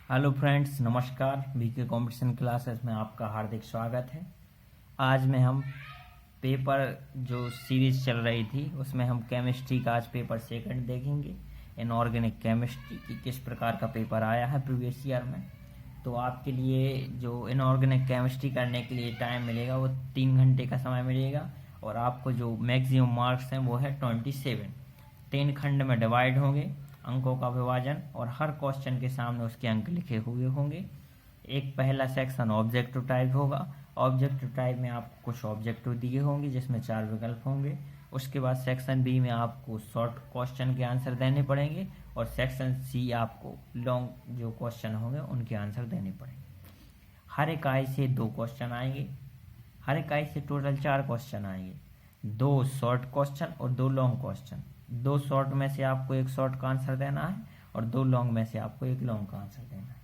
Hello friends, नमस्कार। BK competition classes में आपका हार्दिक स्वागत है। आज में हम पेपर जो सीरीज चल रही थी उसमें हम केमिस्ट्री का आज पेपर सेकंड देखेंगे। इनऑर्गेनिक केमिस्ट्री की किस प्रकार का पेपर आया है प्रीवियस ईयर में। तो आपके लिए जो इनऑर्गेनिक केमिस्ट्री करने के लिए टाइम मिलेगा वो 3 घंटे का समय मिलेगा और आपको जो मैक्सिमम मार्क्स हैं वो है 27। 3 खंड में डिवाइड होंगे, अंकों का विभाजन, और हर क्वेश्चन के सामने उसके अंक लिखे हुए होंगे। एक पहला सेक्शन ऑब्जेक्टिव टाइप होगा। ऑब्जेक्टिव टाइप में आपको कुछ ऑब्जेक्टिव दिए होंगे जिसमें 4 विकल्प होंगे। उसके बाद सेक्शन बी में आपको शॉर्ट क्वेश्चन के आंसर देने पड़ेंगे और सेक्शन सी आपको लॉन्ग जो क्वेश्चन होंगे उनके आंसर देने पड़ेंगे। हर इकाई से 2 क्वेश्चन आएंगे। हर इकाई से टोटल 4 क्वेश्चन आएंगे, 2 शॉर्ट क्वेश्चन और 2 लॉन्ग क्वेश्चन। 2 शॉर्ट में से आपको 1 शॉर्ट का आंसर देना है और 2 लॉन्ग में से आपको 1 लॉन्ग का आंसर देना है।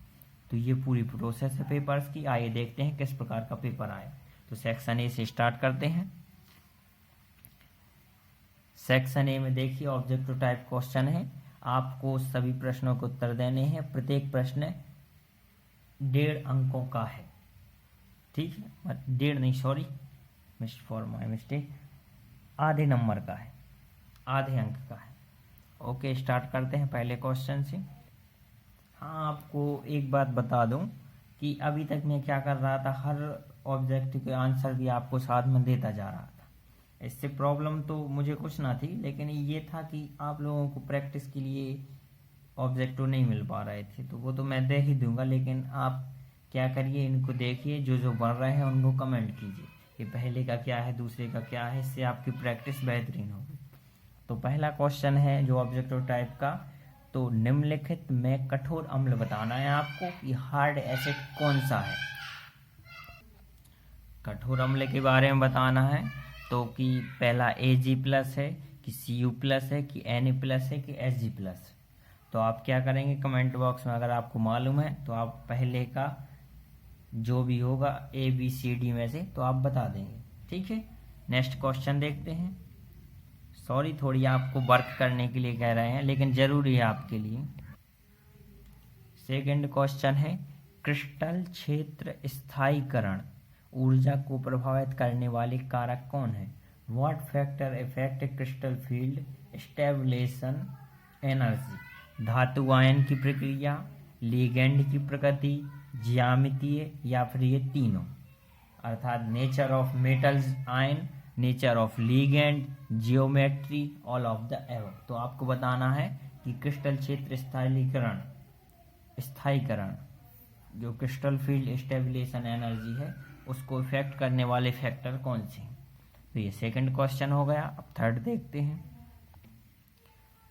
तो ये पूरी प्रोसेस है पेपर्स की। आइए देखते हैं किस प्रकार का पेपर आया। तो सेक्शन ए से स्टार्ट करते हैं। सेक्शन ए में देखिए ऑब्जेक्टिव टाइप क्वेश्चन है। आपको सभी प्रश्नों के उत्तर देने हैं। प्रत्येक प्रश्न 1.5 अंकों का है। ठीक है, 1.5 नहीं, sorry, mistake for my mistake, आधे नंबर का है, आधे अंक का है। ओके, स्टार्ट करते हैं पहले क्वेश्चन से। हाँ, आपको एक बात बता दूं कि अभी तक मैं क्या कर रहा था, हर ऑब्जेक्टिव के आंसर भी आपको साथ में देता जा रहा था। इससे प्रॉब्लम तो मुझे कुछ ना थी, लेकिन ये था कि आप लोगों को प्रैक्टिस के लिए ऑब्जेक्टिव नहीं मिल पा रहे थे, तो वो तो मैं दे ही दूंगा। लेकिन आप क्या करिए, इनको देखिए, जो जो बन रहे हैं उनको कमेंट कीजिए कि पहले का क्या है, दूसरे का क्या है। इससे आपकी प्रैक्टिस बेहतरीन होगी। तो पहला क्वेश्चन है जो ऑब्जेक्टिव टाइप का, तो निम्नलिखित में कठोर अम्ल बताना है आपको कि हार्ड एसिड कौन सा है। कठोर अम्ल के बारे में बताना है तो कि पहला Ag+ है कि Cu+ है कि Na+ है कि Hg+। तो आप क्या करेंगे, कमेंट बॉक्स में अगर आपको मालूम है तो आप पहले का जो भी होगा ABCD में से तो आप बता देंगे। ठीक है, नेक्स्ट क्वेश्चन देखते हैं। सॉरी, थोड़ी आपको वर्क करने के लिए कह रहे हैं, लेकिन ज़रूरी है आपके लिए। सेकंड क्वेश्चन है, क्रिस्टल क्षेत्र स्थायीकरण ऊर्जा को प्रभावित करने वाले कारक कौन है। What factor effect crystal field stabilisation energy. धातु आयन की प्रक्रिया, लिगेंड की प्रकृति, ज्यामितीय, या फिर ये तीनों। अर्थात nature of metals ion, nature of ligand, geometry, all of the above. तो आपको बताना है कि क्रिस्टल क्षेत्र स्थायीकरण जो क्रिस्टल फील्ड स्टेबलेशन एनर्जी है उसको इफेक्ट करने वाले फैक्टर कौन से हैं। तो ये सेकंड क्वेश्चन हो गया। अब थर्ड देखते हैं।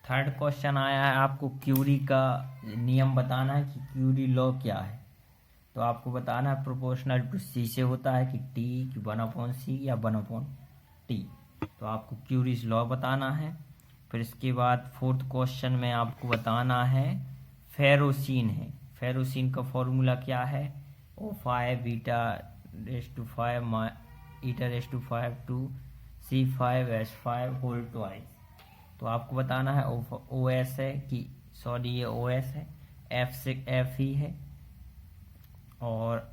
थर्ड क्वेश्चन आया है, आपको क्यूरी का नियम बताना है कि क्यूरी लॉ क्या है। तो आपको बताना है प्रोपोर्शनल टू सी से होता है कि टी, कि 1/c या 1/t। तो आपको क्यूरीज लॉ बताना है। फिर इसके बाद फोर्थ क्वेश्चन में आपको बताना है फेरोसिन है। फेरोसिन का फॉर्मूला क्या है, O5 β⁵ η⁵ 2 C5H5 होल ट्वाइस। तो आपको बताना है OS है कि, सॉरी ये OS है, Fe है, और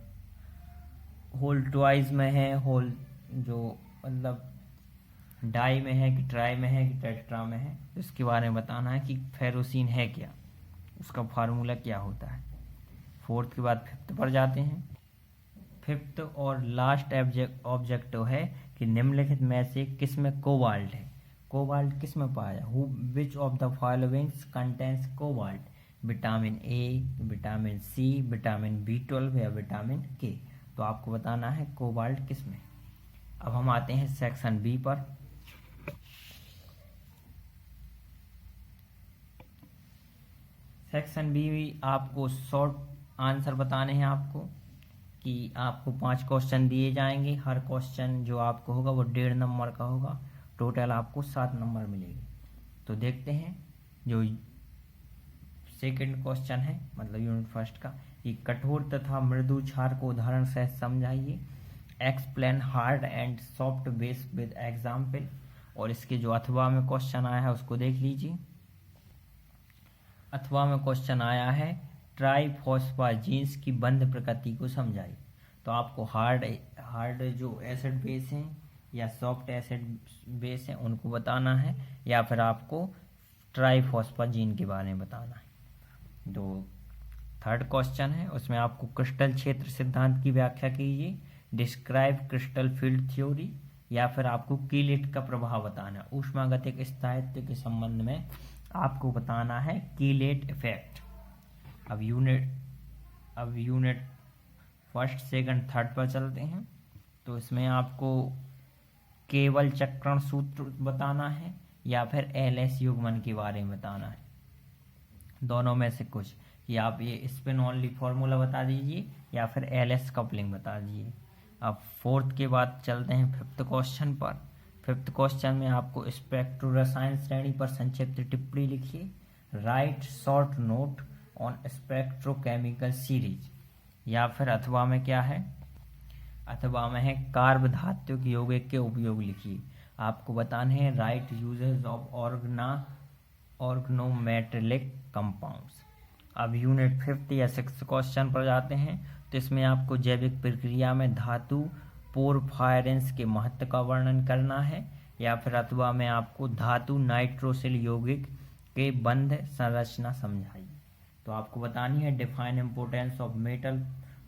होल ट्वाइस में है, होल जो मतलब डाई में है कि ट्राई में है कि टेट्रा में है। तो इसके बारे में बताना है कि फेरोसिन है क्या, उसका फार्मूला क्या होता है। फोर्थ के बाद फिफ्थ पर जाते हैं। फिफ्थ और लास्ट ऑब्जेक्टिव है कि निम्नलिखित में से किस में कोबाल्ट है। कोबाल्ट किस में पाया, which of the followings contains cobalt. Vitamin A, vitamin C, vitamin B12 या विटामिन K। तो आपको बताना है कोबाल्ट किस में। अब हम आते हैं सेक्शन बी पर। सेक्शन बी आपको शॉर्ट आंसर बताने हैं आपको कि आपको 5 क्वेश्चन दिए जाएंगे। हर क्वेश्चन जो आपको होगा वो 1.5 नंबर का होगा। टोटल आपको 7 नंबर मिलेंगे। तो देखते हैं जो सेकंड क्वेश्चन है, मतलब यूनिट फर्स्ट का, कि कठोर तथा मृदु क्षार को उदाहरण से समझाइए। Explain hard and soft base with example. और इसके जो अथवा में क्वेश्चन आया है उसको देख लीजिए। अथवा में क्वेश्चन आया है ट्राइफॉस्फाजीन्स की बंध प्रकृति को समझाइए। तो आपको हार्ड जो एसिड बेस हैं या सॉफ्ट एसिड बेस हैं उनको बताना है, या फिर आपको ट्राइफॉस्फाजीन के बारे में बताना है। तो थर्ड क्वेश्चन है, उसमें आपको क्रिस्टल क्षेत्र सिद्धांत की व्याख्या कीजिए। डिस्क्राइब क्रिस्टल फील्ड थ्योरी, या फिर आपको कीलेट का प्रभाव बताना है। ऊष्मागतिक स्थायित्व के संबंध में आपको बताना है कीलेट इफेक्ट। अब यूनिट फर्स्ट सेकंड थर्ड पर चलते हैं। तो इसमें आपको केवल चक्रण सूत्र बताना है, या फिर एलएस युग्मन के बारे में बताना है। दोनों में से कुछ, या आप ये स्पिन ऑनली फॉर्मूला बता दीजिए, या फिर एलएस कपलिंग बता दीजिए। अब फोर्थ के बाद चलते हैं फिफ्थ क्वेश्चन पर। फिफ्थ क्वेश्चन में आपको स्पेक्ट्रो रसायन श्रेणी पर संक्षिप्त टिप्पणी लिखिए। Right short note on spectrochemical series, या फिर अथवा में क्या है, अथवा में है कार्ब धात्विक यौगिक के उपयोग लिखिए। आपको बताने हैं right uses of organometallic compounds. अब यूनिट फिफ्थ या सिक्स्थ क्वेश्चन पर जाते हैं। तो इसमें आपको जैविक प्रक्रिया में धातु पोरफायरेंस के महत्व का वर्णन करना है, या फिर अथवा में आपको धातु नाइट्रोसिल यौगिक के बंध संरचना समझाइए। तो आपको बतानी है define importance of metal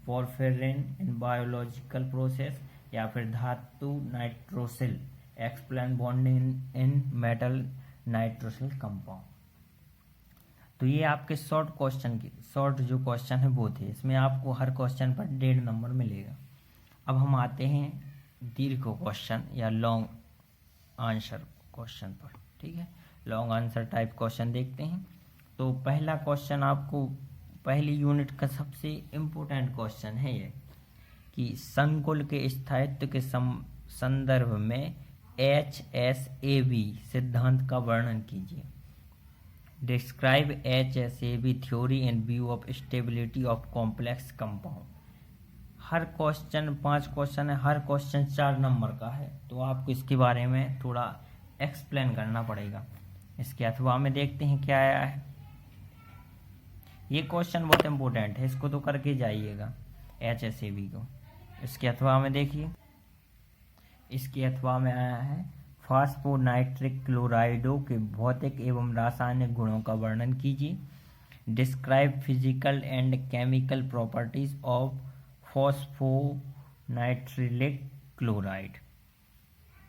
porphyrin in biological process, या फिर धातु nitrosyl explain bonding in metal nitrosyl compound. तो ये आपके शॉर्ट जो क्वेश्चन है वो थे। इसमें आपको हर क्वेश्चन पर 1.5 नंबर मिलेगा। अब हम आते हैं दीर्घ क्वेश्चन या लॉन्ग आंसर क्वेश्चन पर। ठीक है, लॉन्ग आंसर टाइप क्वेश्चन देखते हैं। तो पहला क्वेश्चन आपको पहली यूनिट का सबसे इम्पोर्टेंट क्वेश्चन है ये, कि संकुल के स्थायित्व के संदर्भ में HSAB सिद्धांत का वर्णन कीजिए। Describe HSAB theory in view of stability of complex compound. Her question 5 question है, हर क्वेश्चन 4 नंबर का है, तो आपको इसके बारे में थोड़ा एक्सप्लेन करना पड़ेगा। इसके अथवा में देखते हैं क्या आया है। ये क्वेश्चन बहुत इंपॉर्टेंट है, इसको तो करके जाइएगा HSAB को। इसके अथवा में देखिए, इसके अथवा में आया है फास्फोनाइट्रिक क्लोराइडों के भौतिक एवं रासायनिक गुणों का वर्णन कीजिए। Describe physical and chemical properties of phosphonitrilic chloride.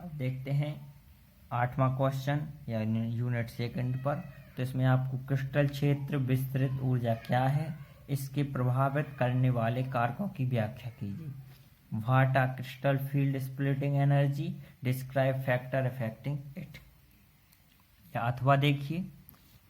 अब देखते हैं 8वां क्वेश्चन या यूनिट सेकंड पर। तो इसमें आपको क्रिस्टल क्षेत्र विस्तृत ऊर्जा क्या है, इसके प्रभावित करने वाले कारकों की व्याख्या कीजिए। वाटा crystal field splitting energy, describe factor affecting it. या अथवा देखिए,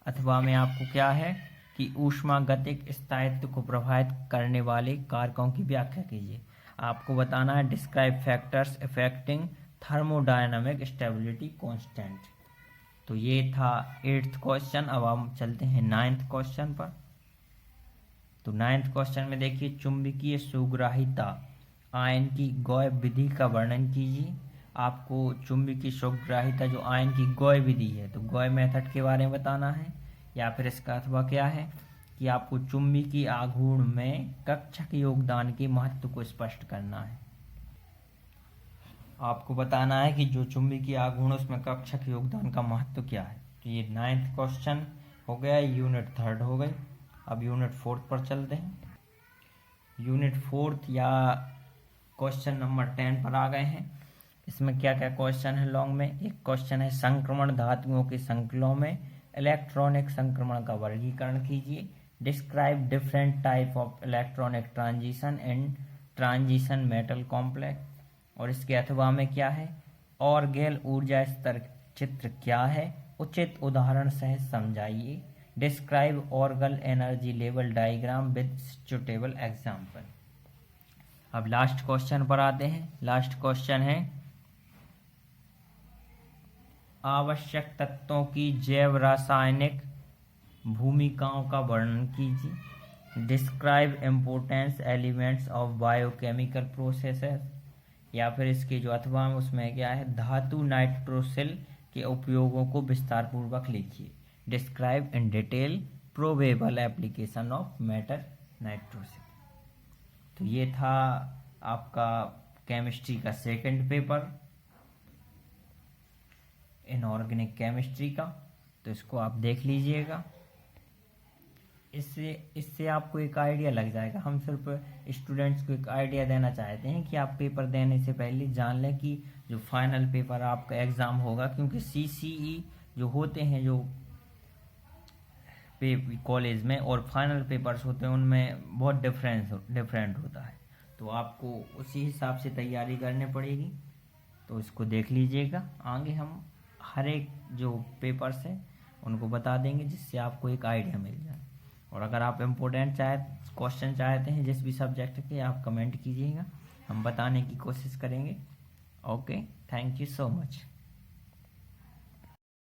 अथवा में आपको क्या है कि ऊष्मागतिक स्थायित्व को प्रभावित करने वाले कारकों की व्याख्या कीजिए। आपको बताना है describe factors affecting thermodynamic stability constant. तो ये था 8th क्वेश्चन। अब हम चलते हैं 9th क्वेश्चन पर। तो 9th क्वेश्चन में देखिए, चुंबकीय सुग्राहिता आयन की गॉय विधि का वर्णन कीजिए। आपको चुंबकीय सुग्राहिता जो आयन की गॉय विधि है, तो गॉय मेथड के बारे में बताना है, या फिर इसका अथवा क्या है कि आपको चुंबकीय आघूर्ण में कक्षक योगदान के महत्व को स्पष्ट करना है। आपको बताना है कि जो चुंबकीय आघूर्ण उसमें कक्षक योगदान का महत्व क्या है। तो ये 9th क्वेश्चन हो गया, यूनिट 3rd हो गई। अब यूनिट 4th पर चलते हैं। यूनिट 4th या क्वेश्चन नंबर 10 पर आ गए हैं। इसमें क्या क्या क्वेश्चन है लॉन्ग में। एक क्वेश्चन है संक्रमण धातुओं के संकुलों में इलेक्ट्रॉनिक संक्रमण का वर्गीकरण कीजिए। Describe different type of electronic transition and transition metal complex. और इसके अथवा में क्या है, ऑर्गेल ऊर्जा स्तर चित्र क्या है, उचित उदाहरण सहित समझाइए। Describe Orgel energy level diagram with suitable example. अब लास्ट क्वेश्चन पर आते हैं। लास्ट क्वेश्चन है आवश्यक तत्वों की जैव रासायनिक भूमिकाओं का वर्णन कीजिए। Describe importance elements of biochemical processes. या फिर इसके जो अथवा में उसमें क्या है, धातु नाइट्रोसिल के उपयोगों को विस्तार पूर्वक लिखिए। Describe in detail probable application of matter nitrosis. तो ये था आपका केमिस्ट्री का सेकंड पेपर, इनऑर्गेनिक केमिस्ट्री का। तो इसको आप देख लीजिएगा, इससे आपको एक आइडिया लग जाएगा। हम सिर्फ स्टूडेंट्स को एक आइडिया देना चाहते हैं कि आप पेपर देने से पहले जान लें कि जो फाइनल पेपर आपका एग्ज़ाम होगा, क्योंकि सीसीई जो होते हैं जो कॉलेज में और फाइनल पेपर्स होते हैं उनमें बहुत डिफरेंट होता है। तो आपको उसी हिसाब से तैयारी करनी पड़ेगी। तो इसको देख लीजिएगा। आगे हम हर एक जो पेपर्स हैं उनको बता देंगे, जिससे आपको एक आइडिया मिल जाए। और अगर आप इम्पोर्टेंट क्वेश्चन चाहते हैं जिस भी सब्जेक्ट के, आप कमेंट कीजिएगा, हम बताने की कोशिश करेंगे। Okay, thank you so much.